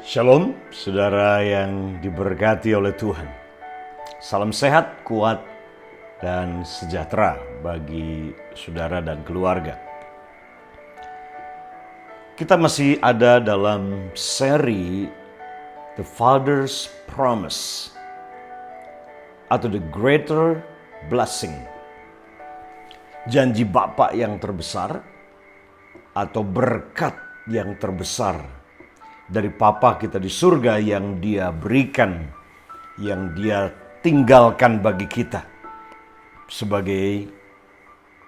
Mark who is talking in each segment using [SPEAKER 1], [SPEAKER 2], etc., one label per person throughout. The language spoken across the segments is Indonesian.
[SPEAKER 1] Shalom, saudara yang diberkati oleh Tuhan. Salam sehat, kuat, dan sejahtera bagi saudara dan keluarga. Kita masih ada dalam seri The Father's Promise atau The Greater Blessing. Janji Bapa yang terbesar atau berkat yang terbesar dari Papa kita di surga yang Dia berikan, yang Dia tinggalkan bagi kita sebagai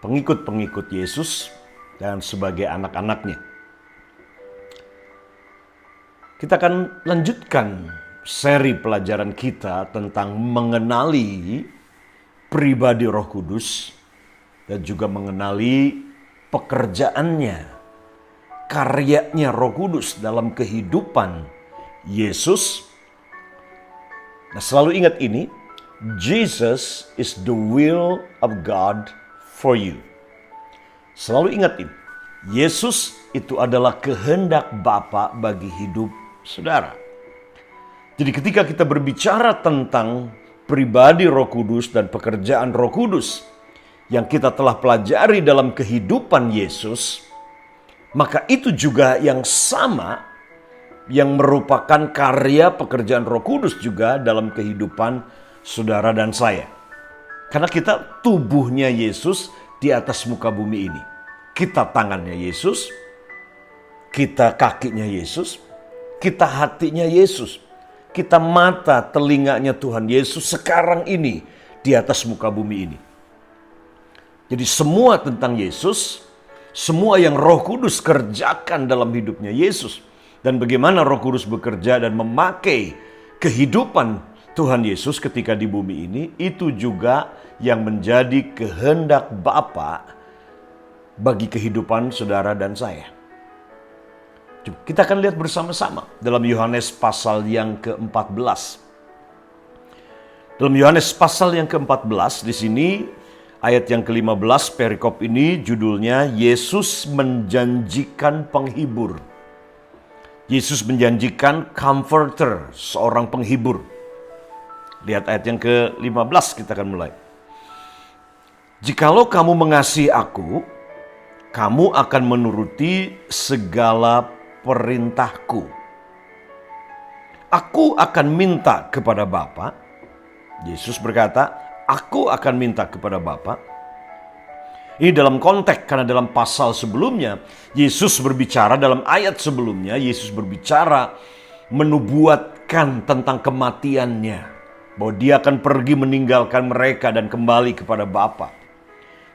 [SPEAKER 1] pengikut-pengikut Yesus dan sebagai anak-anaknya. Kita akan lanjutkan seri pelajaran kita tentang mengenali pribadi Roh Kudus dan juga mengenali pekerjaannya, karyanya Roh Kudus dalam kehidupan Yesus. Nah, selalu ingat ini, Jesus is the will of God for you. Selalu ingat ini, Yesus itu adalah kehendak Bapa bagi hidup saudara. Jadi ketika kita berbicara tentang pribadi Roh Kudus dan pekerjaan Roh Kudus yang kita telah pelajari dalam kehidupan Yesus, maka itu juga yang sama yang merupakan karya pekerjaan Roh Kudus juga dalam kehidupan saudara dan saya. Karena kita tubuhnya Yesus di atas muka bumi ini. Kita tangannya Yesus, kita kakinya Yesus, kita hatinya Yesus, kita mata telinganya Tuhan Yesus sekarang ini di atas muka bumi ini. Jadi semua tentang Yesus, semua yang Roh Kudus kerjakan dalam hidupnya Yesus, dan bagaimana Roh Kudus bekerja dan memakai kehidupan Tuhan Yesus ketika di bumi ini, itu juga yang menjadi kehendak Bapa bagi kehidupan saudara dan saya. Kita akan lihat bersama-sama dalam Yohanes pasal yang ke-14. Dalam Yohanes pasal yang ke-14 di sini ayat yang ke-15 perikop ini judulnya Yesus menjanjikan penghibur. Yesus menjanjikan comforter, seorang penghibur. Lihat ayat yang ke-15, kita akan mulai. Jikalau kamu mengasihi aku, kamu akan menuruti segala perintahku. Aku akan minta kepada Bapa. Yesus berkata, aku akan minta kepada Bapa. Ini dalam konteks, karena dalam pasal sebelumnya, Yesus berbicara, dalam ayat sebelumnya, Yesus berbicara menubuatkan tentang kematiannya. Bahwa dia akan pergi meninggalkan mereka dan kembali kepada Bapa.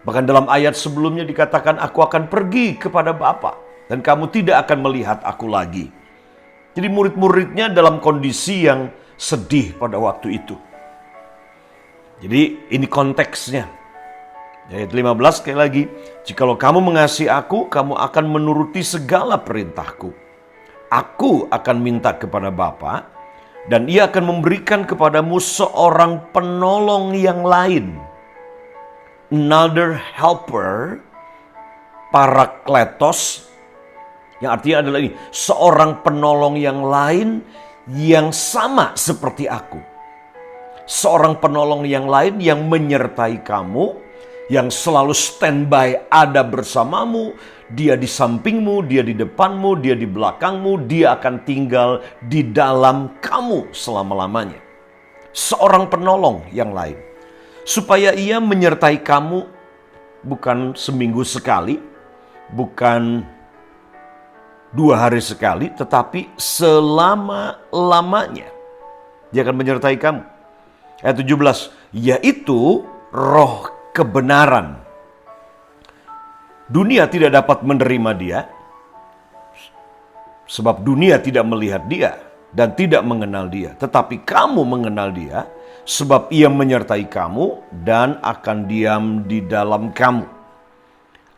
[SPEAKER 1] Bahkan dalam ayat sebelumnya dikatakan, aku akan pergi kepada Bapa dan kamu tidak akan melihat aku lagi. Jadi murid-muridnya dalam kondisi yang sedih pada waktu itu. Jadi ini konteksnya. Ayat 15 sekali lagi. Jikalau kamu mengasihi aku, kamu akan menuruti segala perintahku. Aku akan minta kepada Bapa, dan Ia akan memberikan kepadamu seorang penolong yang lain. Another helper, parakletos, yang artinya adalah ini, seorang penolong yang lain yang sama seperti aku. Seorang penolong yang lain yang menyertai kamu, yang selalu standby ada bersamamu, dia di sampingmu, dia di depanmu, dia di belakangmu, dia akan tinggal di dalam kamu selama-lamanya. Seorang penolong yang lain. Supaya ia menyertai kamu bukan seminggu sekali, bukan 2 hari sekali, tetapi selama-lamanya. Dia akan menyertai kamu. Ayat 17, yaitu roh kebenaran. Dunia tidak dapat menerima dia, sebab dunia tidak melihat dia dan tidak mengenal dia. Tetapi kamu mengenal dia, sebab ia menyertai kamu dan akan diam di dalam kamu.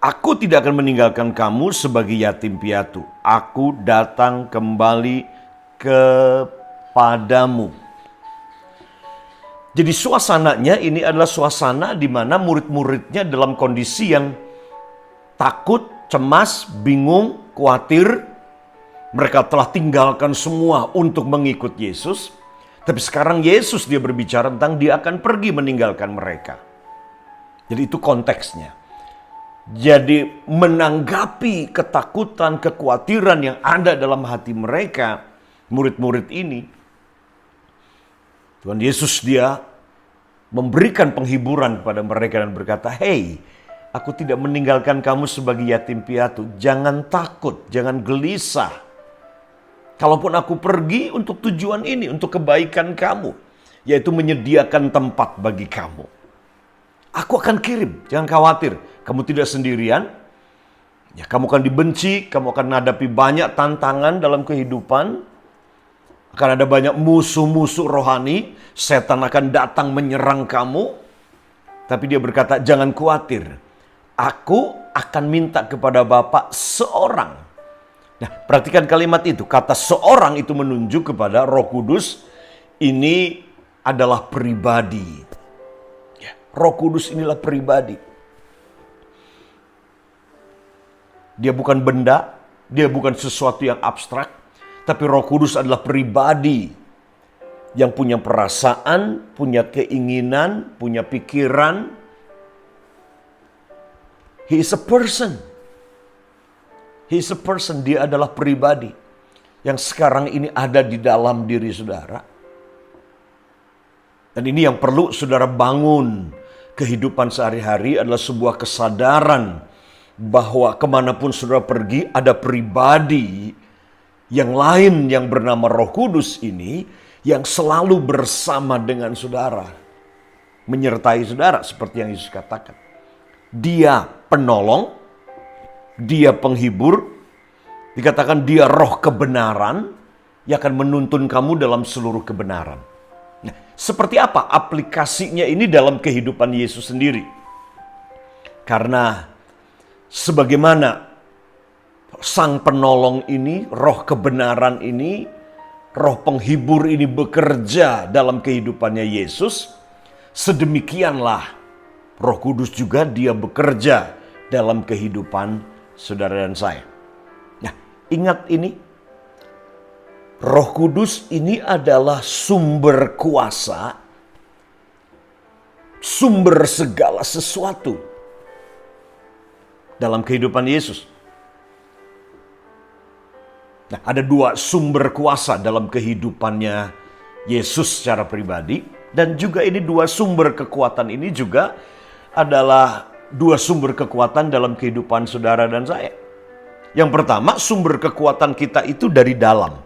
[SPEAKER 1] Aku tidak akan meninggalkan kamu sebagai yatim piatu. Aku datang kembali kepadamu. Jadi suasananya ini adalah suasana di mana murid-muridnya dalam kondisi yang takut, cemas, bingung, khawatir. Mereka telah tinggalkan semua untuk mengikut Yesus. Tapi sekarang Yesus dia berbicara tentang dia akan pergi meninggalkan mereka. Jadi itu konteksnya. Jadi menanggapi ketakutan, kekhawatiran yang ada dalam hati mereka, murid-murid ini, Tuhan Yesus dia memberikan penghiburan kepada mereka dan berkata, "Hei, aku tidak meninggalkan kamu sebagai yatim piatu. Jangan takut, jangan gelisah. Kalaupun aku pergi untuk tujuan ini, untuk kebaikan kamu, yaitu menyediakan tempat bagi kamu. Aku akan kirim, jangan khawatir. Kamu tidak sendirian. Ya, kamu akan dibenci, kamu akan menghadapi banyak tantangan dalam kehidupan. Akan ada banyak musuh-musuh rohani, setan akan datang menyerang kamu. Tapi dia berkata, jangan khawatir. Aku akan minta kepada Bapa seorang." Nah, perhatikan kalimat itu. Kata seorang itu menunjuk kepada Roh Kudus. Ini adalah pribadi. Ya, Roh Kudus inilah pribadi. Dia bukan benda, dia bukan sesuatu yang abstrak, tapi Roh Kudus adalah pribadi yang punya perasaan, punya keinginan, punya pikiran. He is a person. He is a person, dia adalah pribadi yang sekarang ini ada di dalam diri saudara. Dan ini yang perlu saudara bangun. Kehidupan sehari-hari adalah sebuah kesadaran bahwa kemanapun saudara pergi ada pribadi yang lain yang bernama Roh Kudus ini yang selalu bersama dengan saudara. Menyertai saudara seperti yang Yesus katakan. Dia penolong, dia penghibur, dikatakan dia roh kebenaran yang akan menuntun kamu dalam seluruh kebenaran. Nah, seperti apa aplikasinya ini dalam kehidupan Yesus sendiri? Karena sebagaimana sang penolong ini, roh kebenaran ini, roh penghibur ini bekerja dalam kehidupannya Yesus, sedemikianlah Roh Kudus juga dia bekerja dalam kehidupan saudara dan saya. Nah, ingat ini. Roh Kudus ini adalah sumber kuasa, sumber segala sesuatu dalam kehidupan Yesus. Nah, ada dua sumber kuasa dalam kehidupannya Yesus secara pribadi. Dan juga ini dua sumber kekuatan ini juga adalah dua sumber kekuatan dalam kehidupan saudara dan saya. Yang pertama, sumber kekuatan kita itu dari dalam.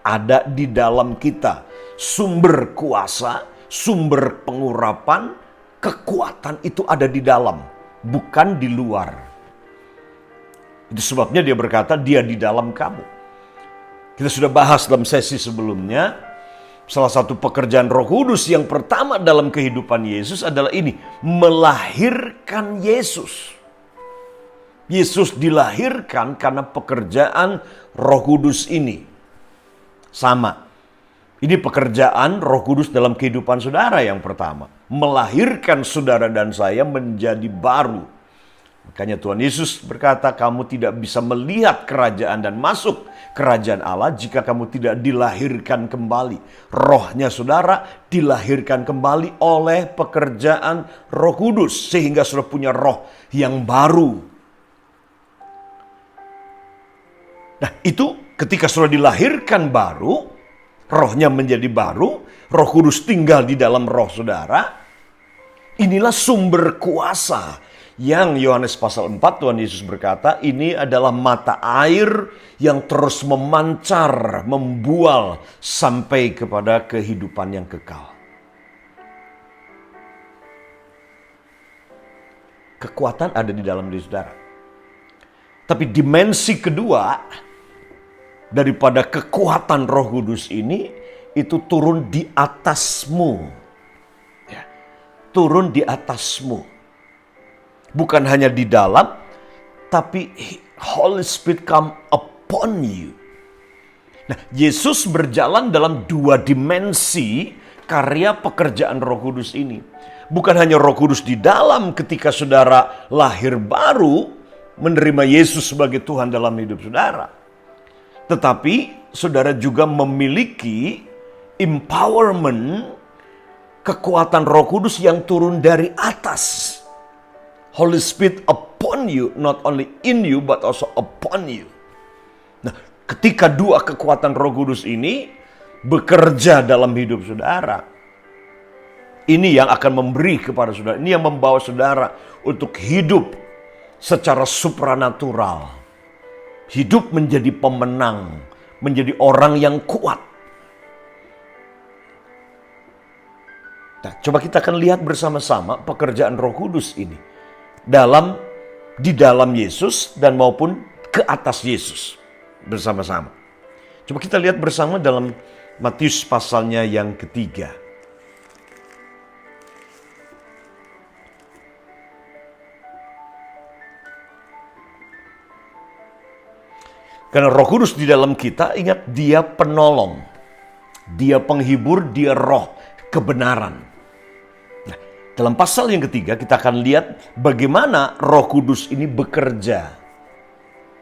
[SPEAKER 1] Ada di dalam kita. Sumber kuasa, sumber pengurapan, kekuatan itu ada di dalam. Bukan di luar. Itu sebabnya dia berkata, dia di dalam kamu. Kita sudah bahas dalam sesi sebelumnya. Salah satu pekerjaan Roh Kudus yang pertama dalam kehidupan Yesus adalah ini. Melahirkan Yesus. Yesus dilahirkan karena pekerjaan Roh Kudus ini. Sama. Ini pekerjaan Roh Kudus dalam kehidupan saudara yang pertama. Melahirkan saudara dan saya menjadi baru. Makanya Tuhan Yesus berkata, kamu tidak bisa melihat kerajaan dan masuk kerajaan Allah jika kamu tidak dilahirkan kembali. Rohnya saudara dilahirkan kembali oleh pekerjaan Roh Kudus. Sehingga saudara punya roh yang baru. Nah, itu ketika saudara dilahirkan baru, rohnya menjadi baru, Roh Kudus tinggal di dalam roh saudara. Inilah sumber kuasa yang Yohanes pasal 4 Tuhan Yesus berkata, ini adalah mata air yang terus memancar, membual sampai kepada kehidupan yang kekal. Kekuatan ada di dalam diri saudara. Tapi dimensi kedua daripada kekuatan Roh Kudus ini, itu turun di atasmu. Ya, turun di atasmu. Bukan hanya di dalam, tapi Holy Spirit come upon you. Nah, Yesus berjalan dalam dua dimensi karya pekerjaan Roh Kudus ini. Bukan hanya Roh Kudus di dalam ketika saudara lahir baru, menerima Yesus sebagai Tuhan dalam hidup saudara. Tetapi saudara juga memiliki empowerment, kekuatan Roh Kudus yang turun dari atas. Holy Spirit upon you, not only in you but also upon you. Nah, ketika dua kekuatan Roh Kudus ini bekerja dalam hidup saudara, ini yang akan memberi kepada saudara, ini yang membawa saudara untuk hidup secara supranatural. Hidup menjadi pemenang, menjadi orang yang kuat. Nah, coba kita akan lihat bersama-sama pekerjaan Roh Kudus ini di dalam Yesus dan maupun ke atas Yesus bersama-sama. Coba kita lihat bersama dalam Matius pasalnya yang ketiga. Karena Roh Kudus di dalam kita, ingat, dia penolong, dia penghibur, dia roh kebenaran. Nah, dalam pasal yang ketiga kita akan lihat bagaimana Roh Kudus ini bekerja,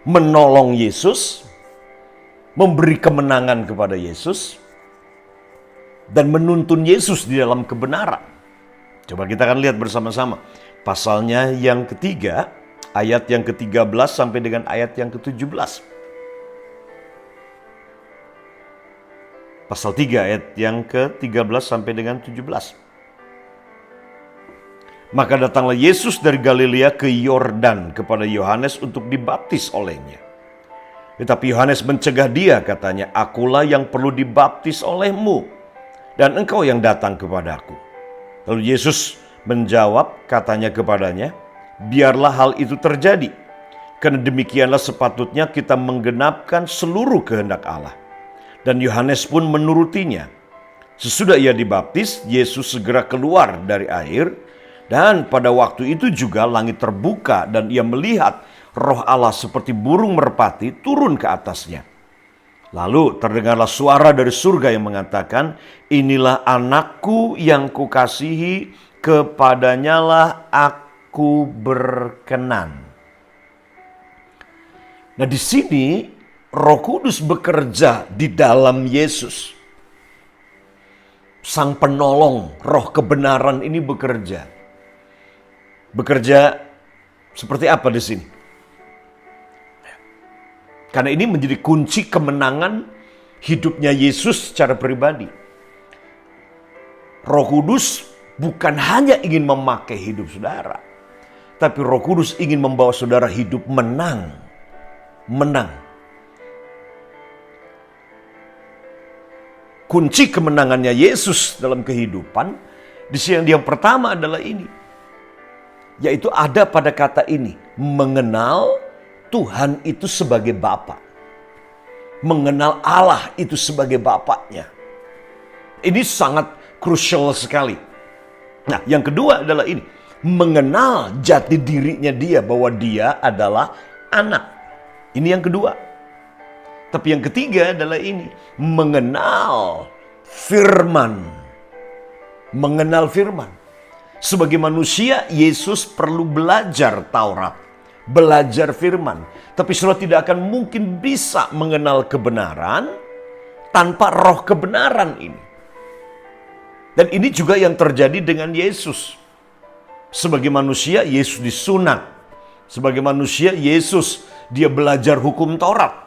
[SPEAKER 1] menolong Yesus, memberi kemenangan kepada Yesus, dan menuntun Yesus di dalam kebenaran. Coba kita akan lihat bersama-sama pasalnya yang ketiga, ayat yang ke-13 sampai dengan ayat yang ke-17. Pasal 3 ayat yang ke-13 sampai dengan 17. Maka datanglah Yesus dari Galilea ke Yordan kepada Yohanes untuk dibaptis olehnya. Tetapi Yohanes mencegah dia, katanya, "Akulah yang perlu dibaptis olehmu, dan engkau yang datang kepadaku." Lalu Yesus menjawab, katanya kepadanya, "Biarlah hal itu terjadi, karena demikianlah sepatutnya kita menggenapkan seluruh kehendak Allah." Dan Yohanes pun menurutinya. Sesudah ia dibaptis, Yesus segera keluar dari air, dan pada waktu itu juga langit terbuka dan ia melihat Roh Allah seperti burung merpati turun ke atasnya. Lalu terdengarlah suara dari surga yang mengatakan, "Inilah anakku yang kukasihi, kepadanyalah aku berkenan." Nah, di sini Roh Kudus bekerja di dalam Yesus. Sang penolong, roh kebenaran ini bekerja. Bekerja seperti apa di sini? Karena ini menjadi kunci kemenangan hidupnya Yesus secara pribadi. Roh Kudus bukan hanya ingin memakai hidup saudara, tapi Roh Kudus ingin membawa saudara hidup menang. Menang. Kunci kemenangannya Yesus dalam kehidupan di sini yang pertama adalah ini, yaitu ada pada kata ini, mengenal Tuhan itu sebagai Bapa, mengenal Allah itu sebagai Bapaknya. Ini sangat krusial sekali. Nah, yang kedua adalah ini, mengenal jati dirinya dia, bahwa dia adalah anak. Ini yang kedua. Tapi yang ketiga adalah ini, mengenal firman. Mengenal firman. Sebagai manusia, Yesus perlu belajar Taurat, belajar firman. Tapi saudara tidak akan mungkin bisa mengenal kebenaran tanpa roh kebenaran ini. Dan ini juga yang terjadi dengan Yesus. Sebagai manusia, Yesus disunat. Sebagai manusia, Yesus dia belajar hukum Taurat.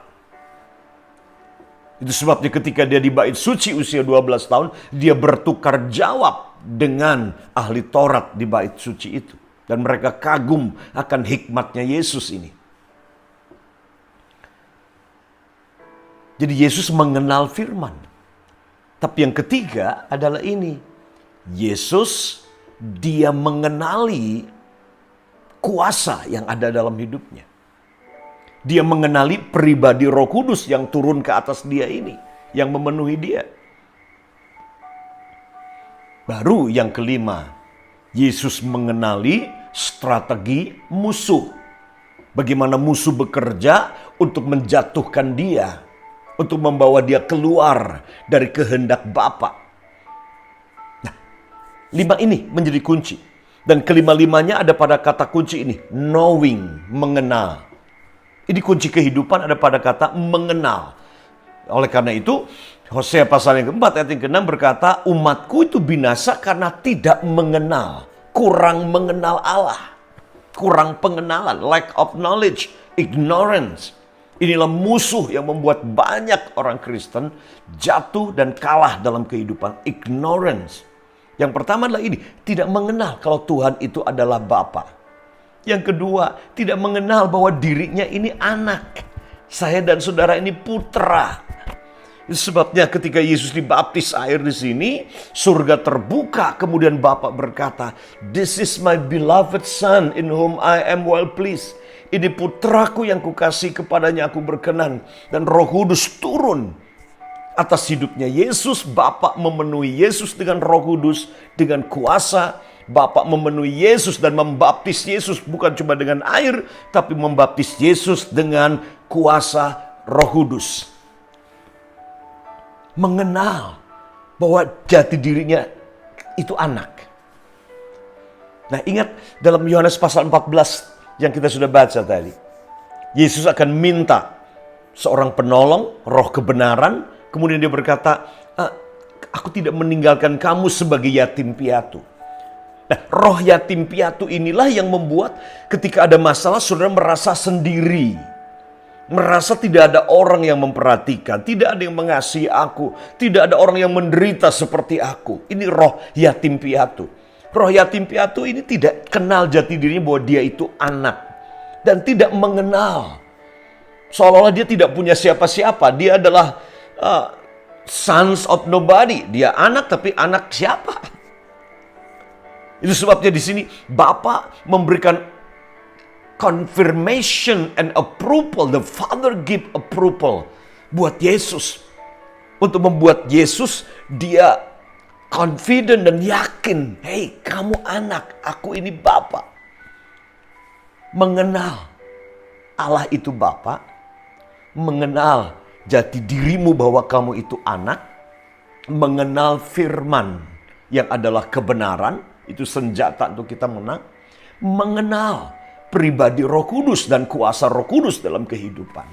[SPEAKER 1] Itu sebabnya ketika dia di bait suci usia 12 tahun, dia bertukar jawab dengan ahli Taurat di bait suci itu. Dan mereka kagum akan hikmatnya Yesus ini. Jadi Yesus mengenal firman. Tapi yang ketiga adalah ini. Yesus dia mengenali kuasa yang ada dalam hidupnya. Dia mengenali pribadi Roh Kudus yang turun ke atas dia ini, yang memenuhi dia. Baru yang kelima, Yesus mengenali strategi musuh. Bagaimana musuh bekerja untuk menjatuhkan dia, untuk membawa dia keluar dari kehendak Bapa. Nah, 5 ini menjadi kunci. Dan kelima-limanya ada pada kata kunci ini, knowing, mengenal. Ini kunci kehidupan ada pada kata mengenal. Oleh karena itu, Hosea pasal yang keempat ayat yang ke-6 berkata, umatku itu binasa karena tidak mengenal, kurang mengenal Allah. Kurang pengenalan, lack of knowledge, ignorance. Inilah musuh yang membuat banyak orang Kristen jatuh dan kalah dalam kehidupan, ignorance. Yang pertama adalah ini, tidak mengenal kalau Tuhan itu adalah Bapa. Yang kedua, tidak mengenal bahwa dirinya ini anak. Saya dan saudara ini putra. Itu sebabnya ketika Yesus dibaptis air di sini, surga terbuka, kemudian Bapa berkata, "This is my beloved son in whom I am well pleased." Ini putraku yang kukasih, kepadanya aku berkenan. Dan Roh Kudus turun atas hidupnya Yesus. Bapa memenuhi Yesus dengan Roh Kudus, dengan kuasa. Bapa memenuhi Yesus dan membaptis Yesus bukan cuma dengan air, tapi membaptis Yesus dengan kuasa Roh Kudus. Mengenal bahwa jati dirinya itu anak. Nah, ingat dalam Yohanes pasal 14 yang kita sudah baca tadi. Yesus akan minta seorang penolong, roh kebenaran. Kemudian dia berkata, aku tidak meninggalkan kamu sebagai yatim piatu. Nah, roh yatim piatu inilah yang membuat ketika ada masalah saudara merasa sendiri. Merasa tidak ada orang yang memperhatikan, tidak ada yang mengasihi aku, tidak ada orang yang menderita seperti aku. Ini roh yatim piatu. Roh yatim piatu ini tidak kenal jati dirinya bahwa dia itu anak. Dan tidak mengenal. Seolah-olah dia tidak punya siapa-siapa. Dia adalah sons of nobody. Dia anak tapi anak siapa? Itu sebabnya di sini Bapa memberikan confirmation and approval. The Father give approval buat Yesus. Untuk membuat Yesus dia confident dan yakin. Hey, kamu anak, aku ini Bapa. Mengenal Allah itu Bapa. Mengenal jati dirimu bahwa kamu itu anak. Mengenal firman yang adalah kebenaran. Itu senjata untuk kita menang. Mengenal pribadi Roh Kudus dan kuasa Roh Kudus dalam kehidupan.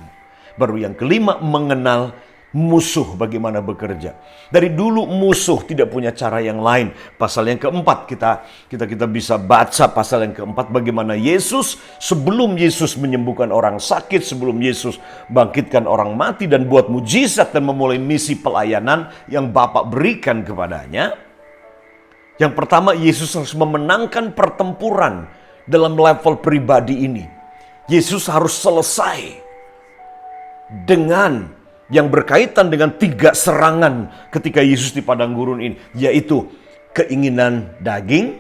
[SPEAKER 1] Baru yang kelima, mengenal musuh bagaimana bekerja. Dari dulu musuh tidak punya cara yang lain. Pasal yang keempat kita bisa baca pasal yang keempat bagaimana Yesus sebelum Yesus menyembuhkan orang sakit, sebelum Yesus bangkitkan orang mati dan buat mujizat dan memulai misi pelayanan yang Bapa berikan kepadanya. Yang pertama, Yesus harus memenangkan pertempuran dalam level pribadi ini. Yesus harus selesai dengan yang berkaitan dengan 3 serangan ketika Yesus di padang gurun ini. Yaitu keinginan daging,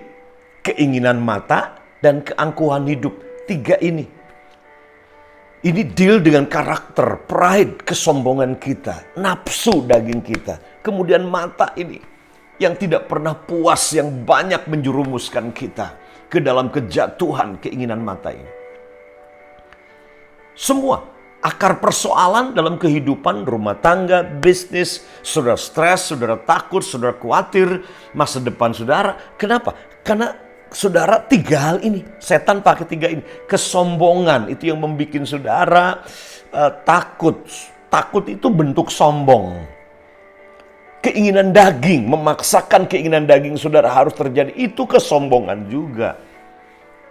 [SPEAKER 1] keinginan mata, dan keangkuhan hidup. 3 ini. Ini deal dengan karakter, pride, kesombongan kita, nafsu daging kita. Kemudian mata ini yang tidak pernah puas, yang banyak menjerumuskan kita ke dalam kejatuhan keinginan mata ini. Semua akar persoalan dalam kehidupan rumah tangga, bisnis, saudara stres, saudara takut, saudara khawatir masa depan saudara. Kenapa? Karena saudara 3 hal ini. Setan pakai 3 ini. Kesombongan itu yang membuat saudara takut. Takut itu bentuk sombong. Keinginan daging, memaksakan keinginan daging saudara harus terjadi. Itu kesombongan juga.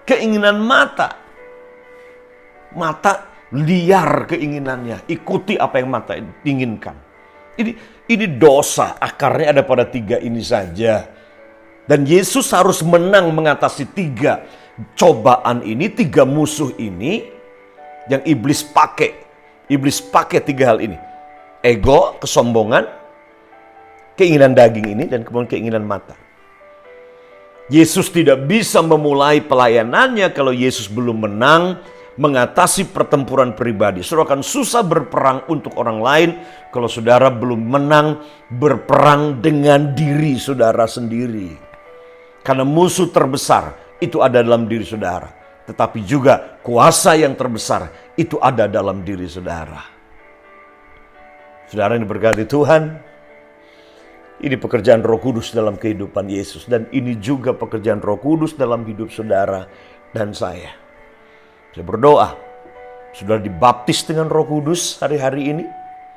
[SPEAKER 1] Keinginan mata. Mata liar keinginannya. Ikuti apa yang mata inginkan. Ini dosa. Akarnya ada pada 3 ini saja. Dan Yesus harus menang mengatasi 3 cobaan ini. 3 musuh ini. Yang iblis pakai. Iblis pakai 3 hal ini. Ego, kesombongan, keinginan daging ini, dan kemudian keinginan mata. Yesus tidak bisa memulai pelayanannya kalau Yesus belum menang mengatasi pertempuran pribadi. Saudara akan susah berperang untuk orang lain kalau saudara belum menang berperang dengan diri saudara sendiri. Karena musuh terbesar itu ada dalam diri saudara. Tetapi juga kuasa yang terbesar itu ada dalam diri saudara. Saudara yang diberkati Tuhan, ini pekerjaan Roh Kudus dalam kehidupan Yesus. Dan ini juga pekerjaan Roh Kudus dalam hidup saudara dan saya. Saya berdoa, saudara dibaptis dengan Roh Kudus hari-hari ini.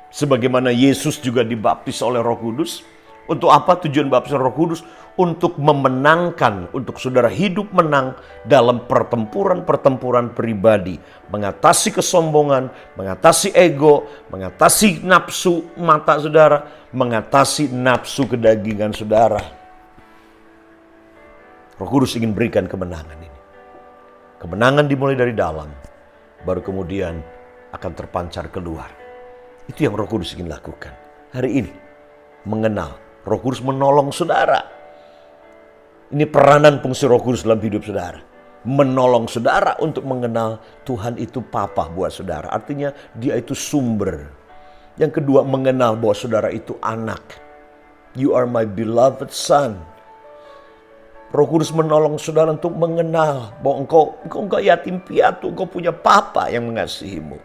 [SPEAKER 1] Sebagaimana Yesus juga dibaptis oleh Roh Kudus. Untuk apa tujuan baptis Roh Kudus? Untuk memenangkan, untuk saudara hidup menang dalam pertempuran-pertempuran pribadi. Mengatasi kesombongan, mengatasi ego, mengatasi nafsu mata saudara, mengatasi nafsu kedagingan saudara. Roh Kudus ingin berikan kemenangan ini. Kemenangan dimulai dari dalam, baru kemudian akan terpancar keluar. Itu yang Roh Kudus ingin lakukan. Hari ini, mengenal. Roh Kudus menolong saudara. Ini peranan fungsi Roh Kudus dalam hidup saudara. Menolong saudara untuk mengenal Tuhan itu Papa buat saudara. Artinya dia itu sumber. Yang kedua, mengenal bahwa saudara itu anak. You are my beloved son. Roh Kudus menolong saudara untuk mengenal bahwa engkau yatim piatu, engkau punya Papa yang mengasihimu.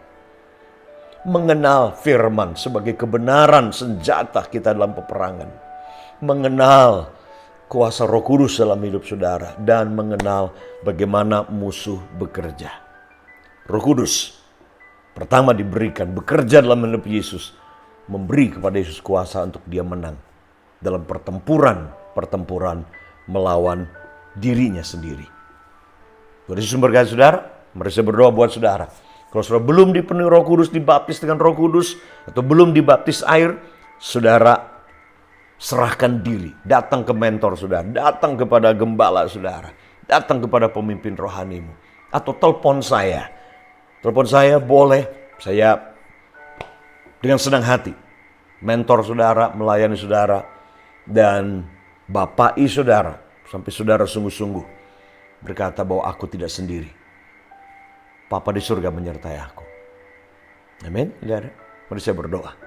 [SPEAKER 1] Mengenal firman sebagai kebenaran senjata kita dalam peperangan. Mengenal kuasa Roh Kudus dalam hidup saudara. Dan mengenal bagaimana musuh bekerja. Roh Kudus pertama diberikan, bekerja dalam hidup Yesus. Memberi kepada Yesus kuasa untuk dia menang. Dalam pertempuran melawan dirinya sendiri. Tuhan Yesus memberkati saudara. Mari saya berdoa buat saudara. Kalau saudara belum dipenuhi Roh Kudus, dibaptis dengan Roh Kudus, atau belum dibaptis air, saudara serahkan diri. Datang ke mentor saudara, datang kepada gembala saudara, datang kepada pemimpin rohanimu. Atau telepon saya. Telepon saya boleh, saya dengan senang hati mentor saudara, melayani saudara, dan bapai saudara, sampai saudara sungguh-sungguh berkata bahwa aku tidak sendiri. Papa di surga menyertai aku. Amin. Mari saya berdoa.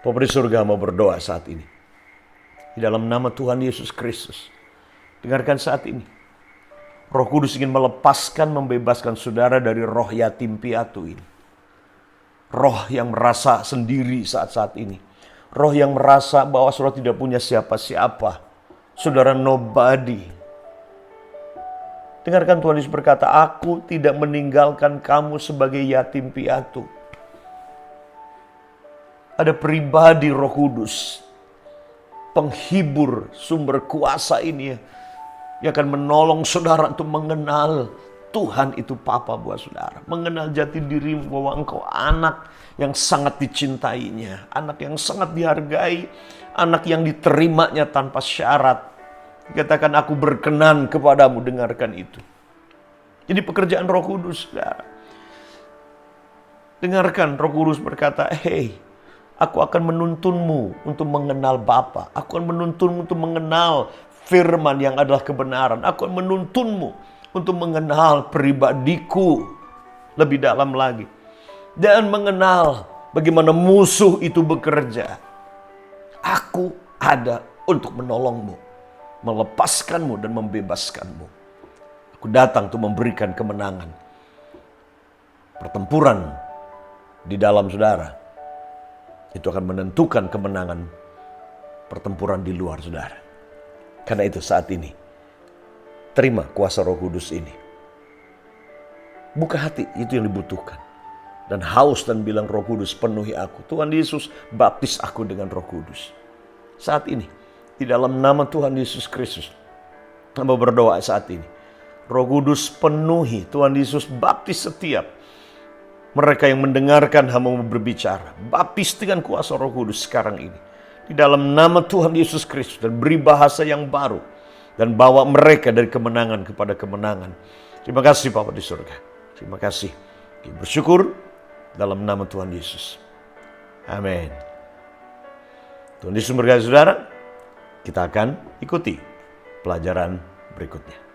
[SPEAKER 1] Papa di surga mau berdoa saat ini. Di dalam nama Tuhan Yesus Kristus. Dengarkan saat ini. Roh Kudus ingin melepaskan, membebaskan saudara dari roh yatim piatu ini. Roh yang merasa sendiri saat-saat ini. Roh yang merasa bahwa saudara tidak punya siapa-siapa. Saudara nobody. Dengarkan Tuhan Yesus berkata, aku tidak meninggalkan kamu sebagai yatim piatu. Ada pribadi Roh Kudus, penghibur sumber kuasa ini yang akan menolong saudara untuk mengenal Tuhan itu Papa buat saudara. Mengenal jati dirimu bahwa engkau anak yang sangat dicintainya. Anak yang sangat dihargai. Anak yang diterimanya tanpa syarat. Katakan aku berkenan kepadamu, dengarkan itu. Jadi pekerjaan Roh Kudus, saudara. Dengarkan Roh Kudus berkata, hey, aku akan menuntunmu untuk mengenal Bapa. Aku akan menuntunmu untuk mengenal firman yang adalah kebenaran. Aku akan menuntunmu untuk mengenal pribadiku lebih dalam lagi. Dan mengenal bagaimana musuh itu bekerja. Aku ada untuk menolongmu. Melepaskanmu dan membebaskanmu. Aku datang untuk memberikan kemenangan. Pertempuran di dalam saudara itu akan menentukan kemenangan pertempuran di luar saudara. Karena itu saat ini terima kuasa Roh Kudus ini. Buka hati, itu yang dibutuhkan. Dan haus dan bilang, Roh Kudus penuhi aku. Tuhan Yesus baptis aku dengan Roh Kudus. Saat ini di dalam nama Tuhan Yesus Kristus, hamba berdoa saat ini. Roh Kudus penuhi, Tuhan Yesus baptis setiap mereka yang mendengarkan hamba berbicara. Baptis dengan kuasa Roh Kudus sekarang ini. Di dalam nama Tuhan Yesus Kristus. Dan beri bahasa yang baru. Dan bawa mereka dari kemenangan kepada kemenangan. Terima kasih Bapa di surga. Terima kasih. Kita bersyukur dalam nama Tuhan Yesus. Amin. Tuhan Yesus memberkati saudara. Kita akan ikuti pelajaran berikutnya.